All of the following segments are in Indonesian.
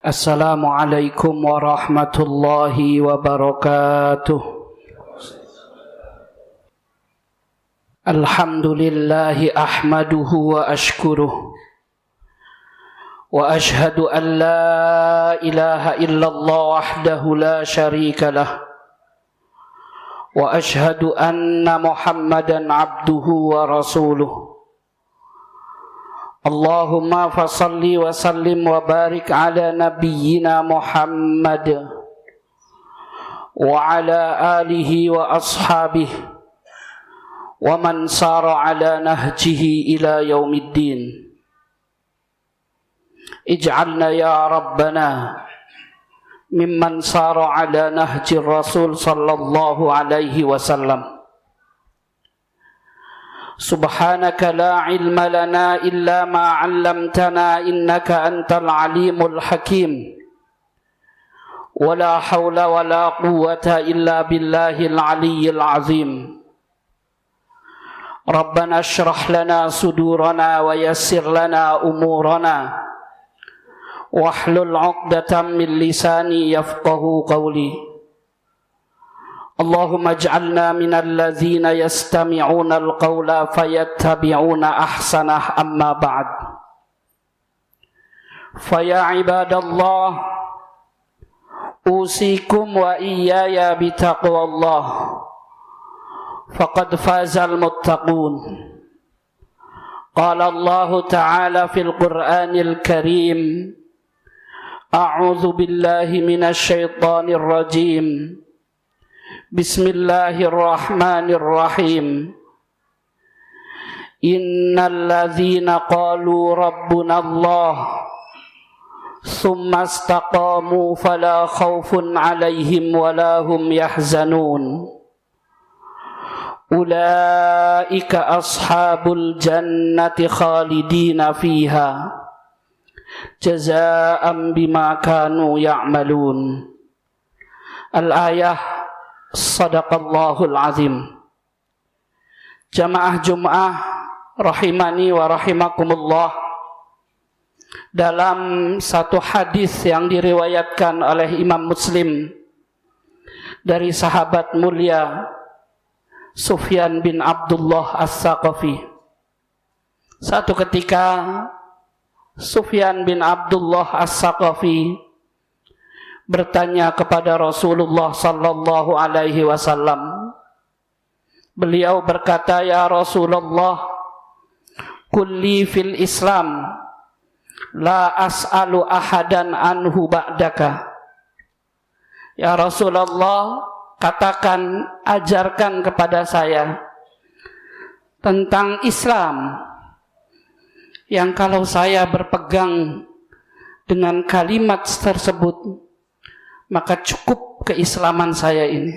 Assalamualaikum warahmatullahi wabarakatuh. Alhamdulillahi ahmaduhu wa ashkuruh. Wa ashhadu an la ilaha illallah wahdahu la sharika lah. Wa ashhadu anna Muhammadan abduhu wa rasuluh. Allahumma fasalli wa sallim wa barik ala nabiyyina Muhammad wa ala alihi wa ashabihi wa man sara ala nahjihi ila yaumiddin. Ij'alna ya Rabbana mimman sara ala nahji Rasul sallallahu alaihi wasallam. Subhanaka la ilma lana illa ma 'allamtana innaka antal alimul hakim. Wala hawla wala quwwata illa billahil aliyyil azim. Rabbana shrah lana sudurana wa yassir lana umurana wahlul 'uqdatam min lisani yafqahu qawli. Allahumma ij'alna minal ladzina yastami'una al-qawla fayattabi'una ahsanah, amma ba'd. Faya ibadallah, usikum wa iyaya bitaqwallah, faqad fazal muttaqun. Qala Allah ta'ala fil Qur'anil Karim, a'udzu billahi minasy syaithanir rajim. Bismillahirrahmanirrahim. Innal ladzina qalu rabbuna Allah tsumma istaqamu fala khaufun 'alaihim wala hum yahzanun. Ulaika ashabul jannati khalidina fiha jazaa'an bima kanu ya'malun. Al-ayah. Sadaqallahul azim. Jamaah Jum'ah rahimani wa rahimakumullah. Dalam satu hadis yang diriwayatkan oleh Imam Muslim dari sahabat mulia Sufyan bin Abdullah As-Saqafi. Satu ketika Sufyan bin Abdullah As-Saqafi bertanya kepada Rasulullah sallallahu alaihi wasallam. Beliau berkata, "Ya Rasulullah, kulli fil Islam la as'alu ahadan anhu ba'daka." Ya Rasulullah, katakan, ajarkan kepada saya tentang Islam yang kalau saya berpegang dengan kalimat tersebut maka cukup keislaman saya ini.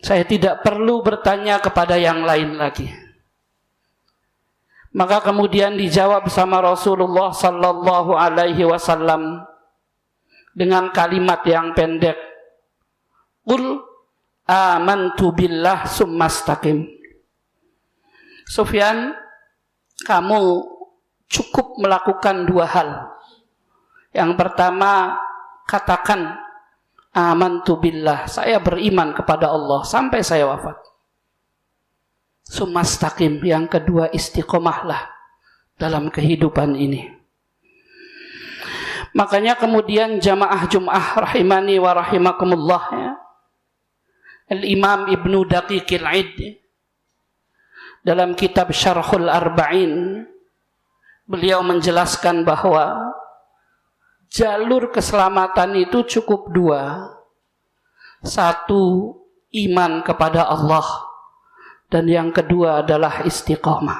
Saya tidak perlu bertanya kepada yang lain lagi. Maka kemudian dijawab sama Rasulullah sallallahu alaihi wasallam dengan kalimat yang pendek. Qul amantu billah summastaqim. Sufyan, kamu cukup melakukan dua hal. Yang pertama, katakan amantu billah, saya beriman kepada Allah sampai saya wafat. Summastaqim, yang kedua istiqomahlah dalam kehidupan ini. Makanya kemudian jamaah Jum'ah rahimani wa rahimakumullah, ya, Al-Imam Ibnu Daqiqil 'Id dalam kitab Syarhul Arba'in, beliau menjelaskan bahwa jalur keselamatan itu cukup dua. Satu, iman kepada Allah. Dan yang kedua adalah istiqamah.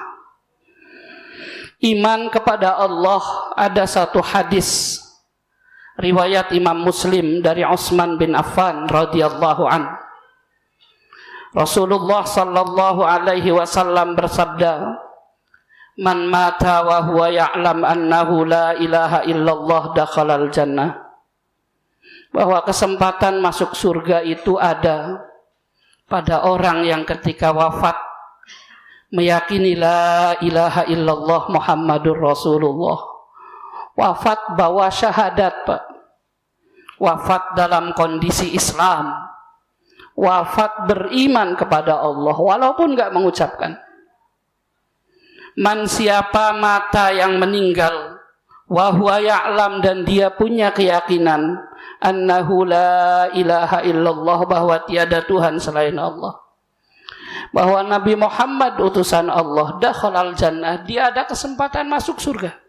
Iman kepada Allah, ada satu hadis riwayat Imam Muslim dari Utsman bin Affan radhiyallahu an. Rasulullah sallallahu alaihi wasallam bersabda, "Man mata wa huwa ya'lam annahu la ilaha illallah dakhalal jannah." Bahwa kesempatan masuk surga itu ada pada orang yang ketika wafat meyakini la ilaha illallah Muhammadur Rasulullah wafat bawa syahadat, Pak. Wafat dalam kondisi Islam, wafat beriman kepada Allah walaupun nggak mengucapkan. Man, siapa mata yang meninggal wa huwa ya'lam, dan dia punya keyakinan annahu la ilaha illallah, bahwa tiada Tuhan selain Allah, bahwa Nabi Muhammad utusan Allah, dakhalal jannah, dia ada kesempatan masuk surga.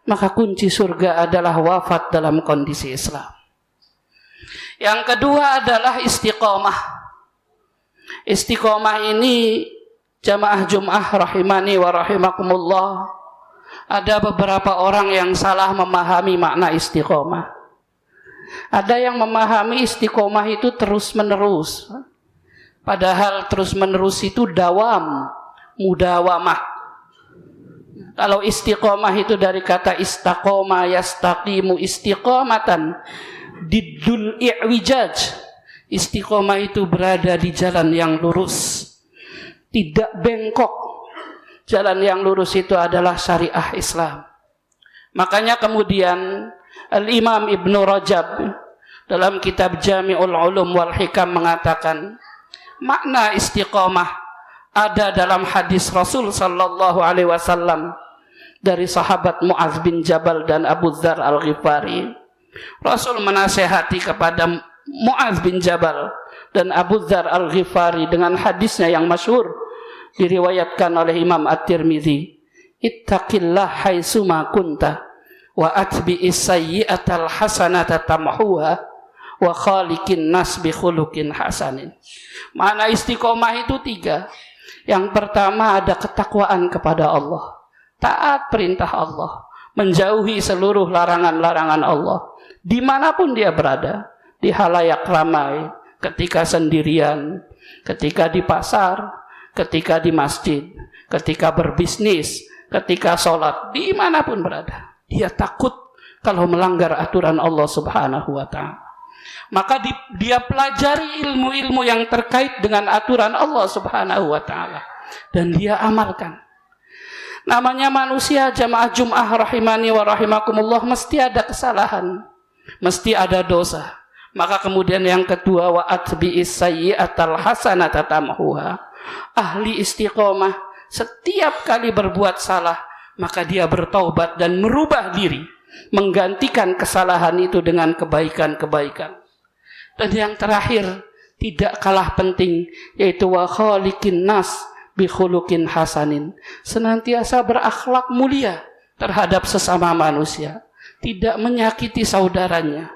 Maka kunci surga adalah wafat dalam kondisi Islam. Yang kedua adalah istiqomah. Istiqomah ini jamaah Jum'ah rahimani wa rahimakumullah, ada beberapa orang yang salah memahami makna istiqomah. Ada yang memahami istiqomah itu terus menerus, padahal terus menerus itu dawam, mudawamah. Kalau istiqomah itu dari kata istaqoma yastaqimu istiqomatan diddul i'wijaj. Istiqomah itu berada di jalan yang lurus, tidak bengkok. Jalan yang lurus itu adalah syariah Islam. Makanya kemudian Al-Imam Ibnu Rajab dalam kitab Jami'ul Ulum wal Hikam mengatakan, makna istiqomah ada dalam hadis Rasul sallallahu alaihi wasallam dari sahabat Mu'adz bin Jabal dan Abu Dzar Al-Ghifari. Rasul menasihati kepada Mu'adz bin Jabal dan Abu Dzar Al-Ghifari dengan hadisnya yang masyhur diriwayatkan oleh Imam At-Tirmidzi, ittaqillah haitsuma kunta wa atbi'is sayyi'atal hasanata tamhuha wa khaliqin nas bi khuluqin hasanin. Makna istiqomah itu 3. Yang pertama ada ketakwaan kepada Allah, taat perintah Allah, menjauhi seluruh larangan-larangan Allah, dimanapun dia berada, di halayak ramai, ketika sendirian, ketika di pasar, ketika di masjid, ketika berbisnis, ketika sholat, dimanapun berada, dia takut kalau melanggar aturan Allah subhanahu wa ta'ala. Maka dia pelajari ilmu-ilmu yang terkait dengan aturan Allah subhanahu wa ta'ala, dan dia amalkan. Namanya manusia jamaah Jum'ah rahimani wa rahimakumullah, mesti ada kesalahan, mesti ada dosa. Maka kemudian yang kedua, wa atbi'is sayyi'atal hasanata tamhuha. Ahli istiqomah setiap kali berbuat salah, maka dia bertaubat dan merubah diri, menggantikan kesalahan itu dengan kebaikan-kebaikan. Dan yang terakhir, tidak kalah penting, yaitu wa khaliqin nas bi khuluqin hasanin. Senantiasa berakhlak mulia terhadap sesama manusia, tidak menyakiti saudaranya,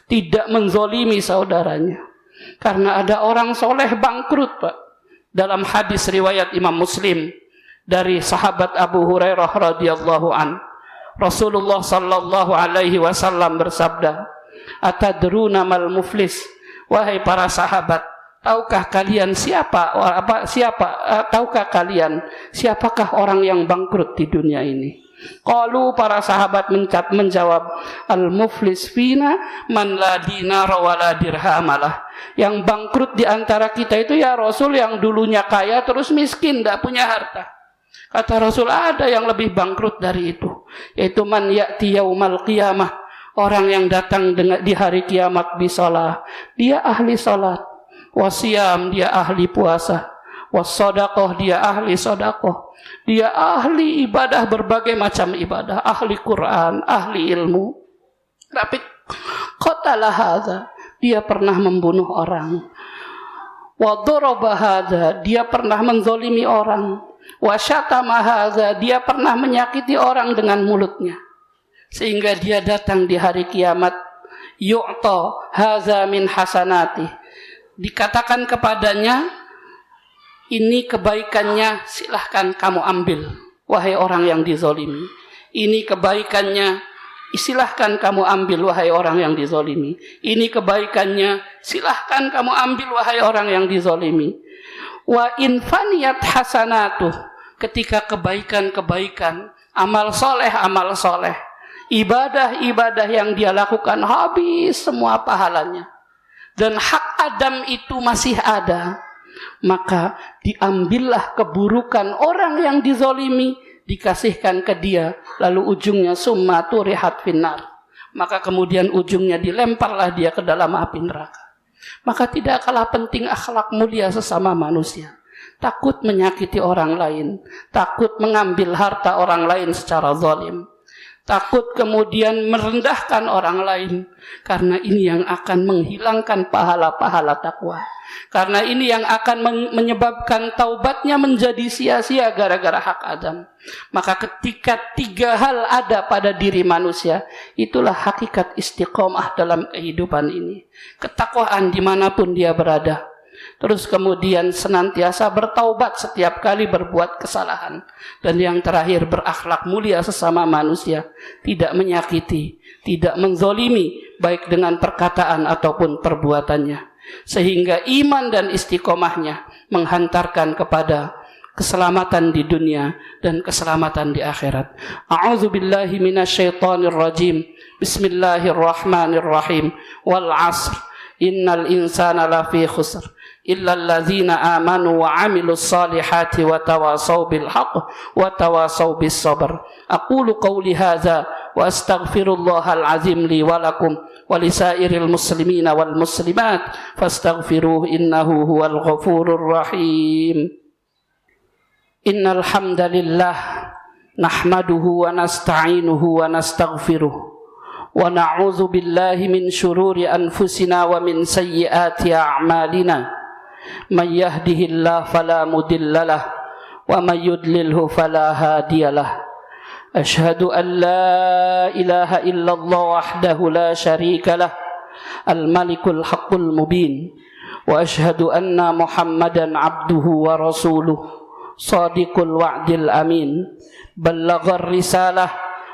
tidak menzolimi saudaranya. Karena ada orang soleh bangkrut, Pak. Dalam hadis riwayat Imam Muslim dari sahabat Abu Hurairah radhiyallahu an, Rasulullah sallallahu alaihi wasallam bersabda, atadruna mal muflis? Wahai para sahabat, tahukah kalian tahukah kalian siapakah orang yang bangkrut di dunia ini? Qalu, para sahabat menjawab, al-muflis fina man la dinara wa la dirhamalah. Yang bangkrut di antara kita itu, ya Rasul, yang dulunya kaya terus miskin, tidak punya harta. Kata Rasul, ada yang lebih bangkrut dari itu, yaitu man ya'ti yaumal qiyamah, orang yang datang di hari kiamat bisalah, dia ahli salat, wasiyam, dia ahli puasa, wassadaqah, dia ahli sedekah, dia ahli ibadah, berbagai macam ibadah, ahli Quran, ahli ilmu. Tapi qatala hadza, dia pernah membunuh orang. Wa daraba hadza, dia pernah menzolimi orang. Wa syatama hadza, dia pernah menyakiti orang dengan mulutnya. Sehingga dia datang di hari kiamat, yu'ta hadza min hasanati, dikatakan kepadanya, ini kebaikannya, silahkan kamu ambil, wahai orang yang dizolimi. Ini kebaikannya, silahkan kamu ambil, wahai orang yang dizolimi. Ini kebaikannya, silahkan kamu ambil, wahai orang yang dizolimi. Wa infaniyat hasanatuh, ketika kebaikan-kebaikan, amal soleh, ibadah-ibadah yang dia lakukan habis semua pahalanya, dan hak Adam itu masih ada, maka diambillah keburukan orang yang dizolimi, dikasihkan ke dia, lalu ujungnya summa turihat finnar, maka kemudian ujungnya dilemparlah dia ke dalam api neraka. Maka tidak kalah penting akhlak mulia sesama manusia. Takut menyakiti orang lain, takut mengambil harta orang lain secara zalim, takut kemudian merendahkan orang lain, karena ini yang akan menghilangkan pahala-pahala takwa. Karena ini yang akan menyebabkan taubatnya menjadi sia-sia gara-gara hak Adam. Maka ketika 3 hal ada pada diri manusia, itulah hakikat istiqomah dalam kehidupan ini. Ketakwaan dimanapun dia berada. Terus kemudian senantiasa bertaubat setiap kali berbuat kesalahan. Dan yang terakhir, berakhlak mulia sesama manusia. Tidak menyakiti, tidak menzolimi, baik dengan perkataan ataupun perbuatannya. Sehingga iman dan istiqomahnya menghantarkan kepada keselamatan di dunia dan keselamatan di akhirat. A'udzubillahi minasyaitonir rajim. Bismillahirrahmanirrahim. Wal 'asr. Innal insana lafi khusr. Illa allazina amanu wa 'amilus salihati wa tawasaw bil haqq wa tawasaw bis sabr. Aqulu qawli hadza wa astaghfirullahal azim li wa lakum wa lisairil muslimina wal muslimat fastaghfiruhu innahu huwal ghafurur rahim. Innal hamdalillah nahmaduhu wa nasta'inuhu wa nastaghfiruh wa na'udzu billahi min shururi anfusina wa min sayyiati a'malina. Man yahdihillahu fala mudilla lahu wa man yudlilhu fala hadiya lahu. Ashhadu an la ilaha illallah wahdahu la syarika lah, al-malikul haqqul mubin, wa ashhadu anna Muhammadan abduhu wa rasuluh, sadiqul wa'dil amin, ballaghar risalah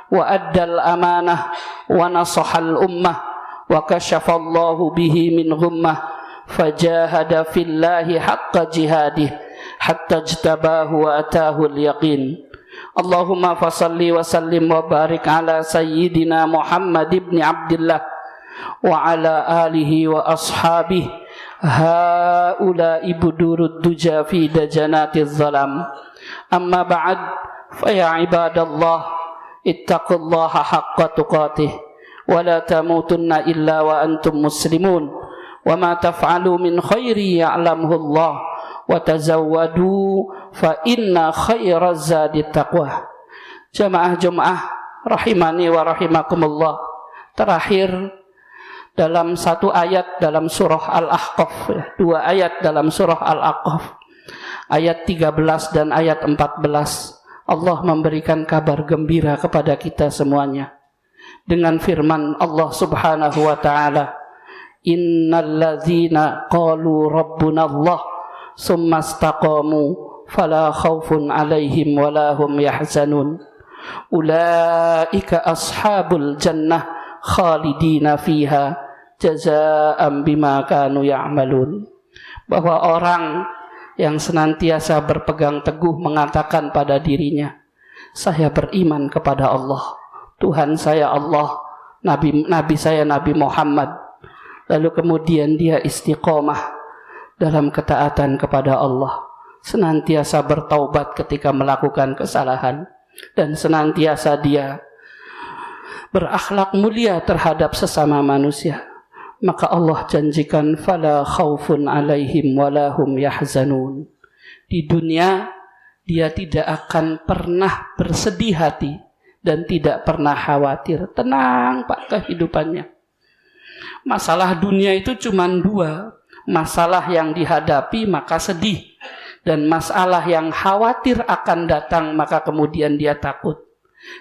wa addal amanah wa nasahal ummah wa kashafallahu bihi min ghummah fajahada fillahi haqqa jihadih hatta ijtabahu wa atahu al-yaqin. Allahumma fasalli wa sallim wa barik ala sayyidina Muhammad ibn Abdullah wa ala alihi wa ashabihi haula'i budurud duja fi dajanatiz zalam. Amma ba'd, fa ya ibadallah ittaqullaha haqqa tuqatih wa la tamutunna illa wa antum muslimun wa ma taf'alu min khairi ya'lamuhu Allah wa tazawwadu fa inna khairaz zadi taqwa. Jamaah rahimani wa rahimakumullah. Terakhir dalam satu ayat dalam surah Al-Ahqaf, 2 ayat dalam surah Al-Ahqaf, ayat 13 dan ayat 14, Allah memberikan kabar gembira kepada kita semuanya dengan firman Allah Subhanahu wa taala, innallazina qalu rabbuna Allah summa istaqamu fala khaufun alaihim wala hum yahzanun ulaika ashabul jannah khalidina fiha jazaa'an bima kanu ya'malun. Bahwa orang yang senantiasa berpegang teguh mengatakan pada dirinya, saya beriman kepada Allah, Tuhan saya Allah, Nabi saya Nabi Muhammad, lalu kemudian dia istiqomah dalam ketaatan kepada Allah, senantiasa bertaubat ketika melakukan kesalahan, dan senantiasa dia berakhlak mulia terhadap sesama manusia, maka Allah janjikan fala khaufun alaihim wala hum yahzanun. Di dunia dia tidak akan pernah bersedih hati dan tidak pernah khawatir. Tenang Pak kehidupannya. Masalah dunia itu cuma 2. Masalah yang dihadapi maka sedih, dan masalah yang khawatir akan datang maka kemudian dia takut.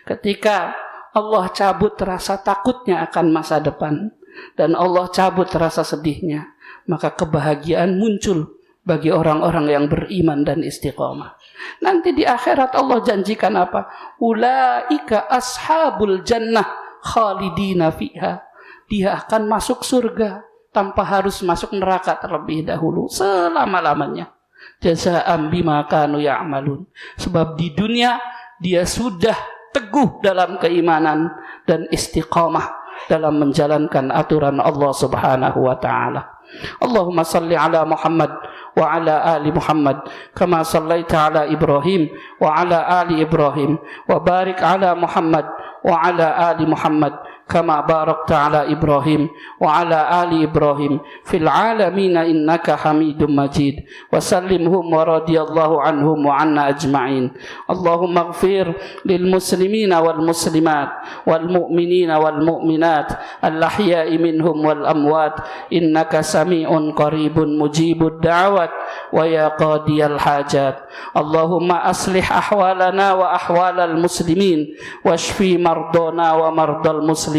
Ketika Allah cabut rasa takutnya akan masa depan dan Allah cabut rasa sedihnya, maka kebahagiaan muncul bagi orang-orang yang beriman dan istiqomah. Nanti di akhirat Allah janjikan apa? Ulaika ashabul jannah khalidina fiha. Dia akan masuk surga tanpa harus masuk neraka terlebih dahulu selama-lamanya. Jazaa'an bima kanu ya'malun. Sebab di dunia dia sudah teguh dalam keimanan dan istiqamah dalam menjalankan aturan Allah Subhanahu wa taala. Allahumma salli ala Muhammad وعلى آل محمد كما صليت على إبراهيم وعلى آل إبراهيم وبارك على محمد وعلى آل محمد كما باركت على إبراهيم وعلى آل إبراهيم في العالمين إنك حميد مجيد وسلمهم ورضي الله عنهم وعنا أجمعين. اللهم اغفر للمسلمين والمسلمات والمؤمنين والمؤمنات الأحياء منهم والأموات إنك سميع قريب مجيب الدعوات ويا قاضي الحاجات. اللهم أصلح أحوالنا وأحوال المسلمين واشفي مرضانا ومرضى المسلمين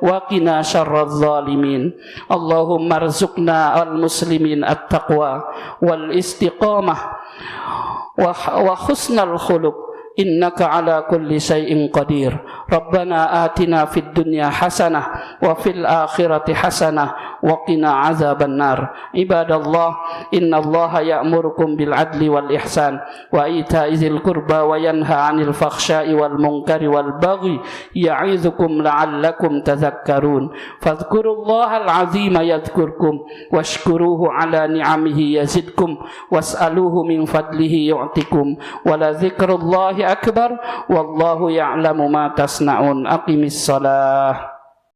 وقنا شر الظالمين. اللهم ارزقنا المسلمين التقوى والاستقامة وحسن الخلق إنك على كل شيء قدير. ربنا آتنا في الدنيا حسنة وفي الآخرة حسنة وقنا عذاب النار. عباد الله إن الله يأمركم بالعدل والإحسان وإيتاء ذي القربى وينهى عن الفحشاء والمنكر والبغي يعظكم لعلكم تذكرون. فاذكروا الله العظيم يذكركم واشكروه على نعمه يزدكم واسألوه من فضله يعطكم ولذكر الله أكبر والله يعلم ما تصنعون. أقم الصلاة.